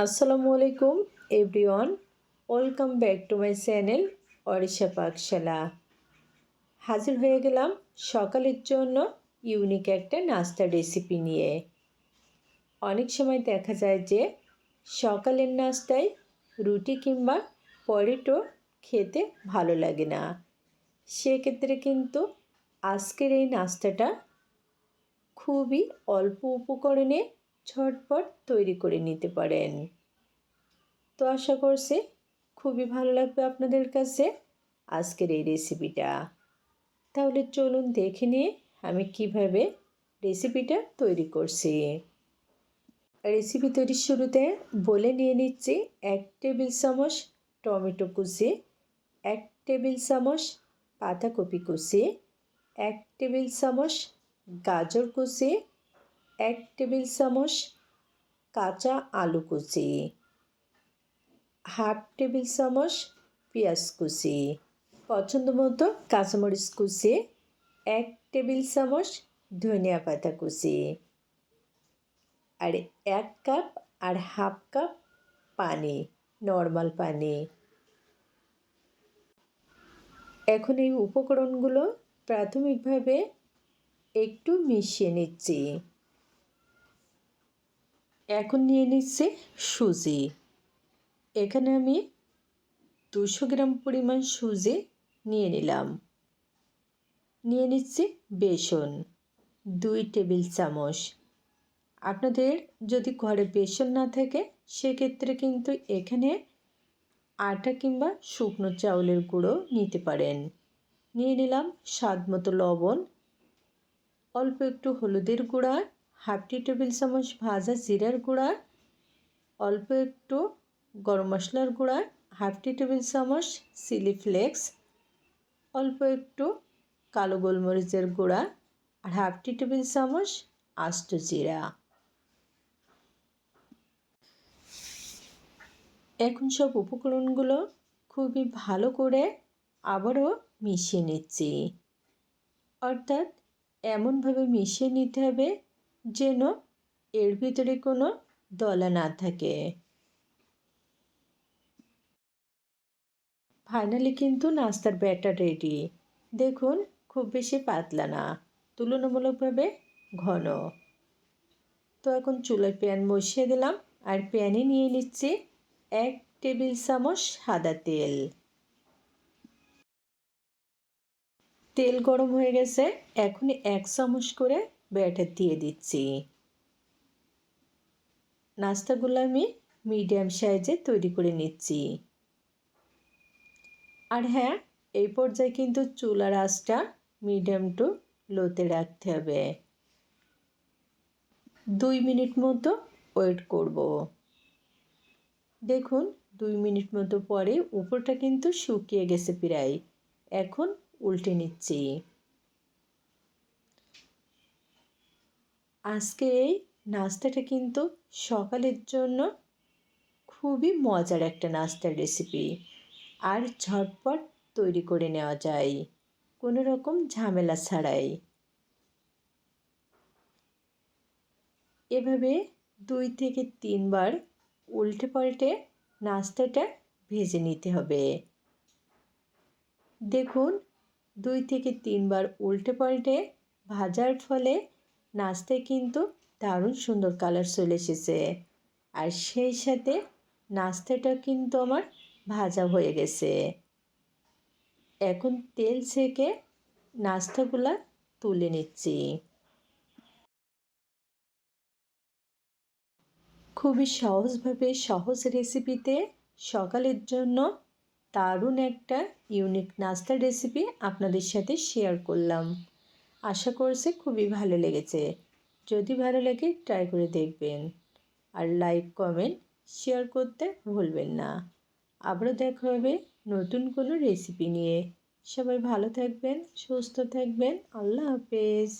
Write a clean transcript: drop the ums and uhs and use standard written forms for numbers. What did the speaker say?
আসসালামু আলাইকুম everyone, welcome back to my channel Arisha Pakshala. হাজির হয়ে গেলাম সকালের জন্য ইউনিক একটা নাস্তার রেসিপি নিয়ে। অনেক সময় দেখা যায় যে সকালের নাস্তায় রুটি কিংবা পরোটা খেতে ভালো লাগে না। সেক্ষেত্রে কিন্তু আজকের এই নাস্তাটা খুবই অল্প উপকরণে ঝটপট তৈরি করে নিতে পারেন। তো আশা করছি খুবই ভালো লাগবে আপনাদের কাছে আজকের এই রেসিপিটা। তাহলে চলুন দেখে নিয়ে আমি কিভাবে রেসিপিটা তৈরি করছি। রেসিপি তৈরির শুরুতে বলে নিয়ে নিচ্ছি 1 টেবিল চামচ টমেটো কুচি, 1 টেবিল চামচ পাতাকপি কুচি, 1 টেবিল চামচ গাজর কুচি, 1 টেবিল চামচ কাঁচা আলু কুচি, হাফ টেবিল চামচ পেঁয়াজ কুচি, পছন্দ মতো কাঁচামরিচ কুচি, 1 টেবিল চামচ ধনিয়া পাতা কুচি, আর 1 কাপ আর হাফ কাপ পানি, নর্মাল পানি। এখন এই উপকরণগুলো প্রাথমিকভাবে একটু মিশিয়ে নিচ্ছি। এখন নিয়ে নিচ্ছি সুজি। এখানে আমি 200 গ্রাম পরিমাণ সুজি নিয়ে নিলাম। নিয়ে নিচ্ছি বেসন 2 টেবিল চামচ। আপনাদের যদি ঘরে বেসন না থাকে সেক্ষেত্রে কিন্তু এখানে আটা কিংবা শুকনো চাউলের গুঁড়ো নিতে পারেন। নিয়ে নিলাম স্বাদ মতো লবণ, অল্প একটু হলুদের গুঁড়া, হাফ টেবিল চামচ ভাজা জিরার গুঁড়া, অল্প একটু গরম মশলার গুঁড়া, হাফ টেবিল চামচ চিলি ফ্লেক্স, অল্প একটু কালো গোলমরিচের গুঁড়া, আর হাফ টেবিল চামচ আস্ত জিরা। এখন সব উপকরণগুলো খুবই ভালো করে আবারও মিশিয়ে নিচ্ছি। অর্থাৎ এমনভাবে মিশিয়ে নিতে হবে যেন এর ভিতরে কোনো দলা না থাকে। ফাইনালি কিন্তু নাস্তার ব্যাটার রেডি। দেখুন খুব বেশি পাতলা না, তুলনামূলকভাবে ঘন। তো এখন চুলায় প্যান বসিয়ে দিলাম, আর প্যানে নিয়ে নিচ্ছি 1 টেবিল চামচ সাদা তেল। তেল গরম হয়ে গেছে, এখন 1 চামচ করে ব্যাটার দিয়ে দিচ্ছি। নাস্তাগুলো আমি মিডিয়াম সাইজে তৈরি করে নিচ্ছি। আর হ্যাঁ, এই পর্যায়ে কিন্তু চুলার আঁচটা মিডিয়াম টু লোতে রাখতে হবে। 2 মিনিট মতো ওয়েট করব। দেখুন 2 মিনিট মতো পরে উপরটা কিন্তু শুকিয়ে গেছে প্রায়। এখন উল্টে নিচ্ছি। আজকে এই নাস্তাটা কিন্তু সকালের জন্য খুবই মজার একটা নাস্তার রেসিপি, আর ঝটপট তৈরি করে নেওয়া যায় কোনো রকম ঝামেলা ছাড়াই। এভাবে 2 থেকে 3 বার উল্টে পাল্টে নাস্তাটা ভেজে নিতে হবে। দেখুন 2 থেকে 3 বার উল্টে পাল্টে ভাজার ফলে নাস্তায় কিন্তু দারুণ সুন্দর কালার চলে এসেছে, আর সেই সাথে নাস্তাটা কিন্তু আমার ভাজা হয়ে গেছে। এখন তেল ছেঁকে নাস্তাগুলা তুলে নিচ্ছি। খুবই সহজভাবে সহজ রেসিপিতে সকালের জন্য দারুণ একটা ইউনিক নাস্তার রেসিপি আপনাদের সাথে শেয়ার করলাম। আশা করছি খুবই ভালো লেগেছে। যদি ভালো লাগে ট্রাই করে দেখবেন, আর লাইক কমেন্ট শেয়ার করতে ভুলবেন না। আবারও দেখা হবে নতুন কোনো রেসিপি নিয়ে। সবাই ভালো থাকবেন, সুস্থ থাকবেন। আল্লাহ হাফেজ।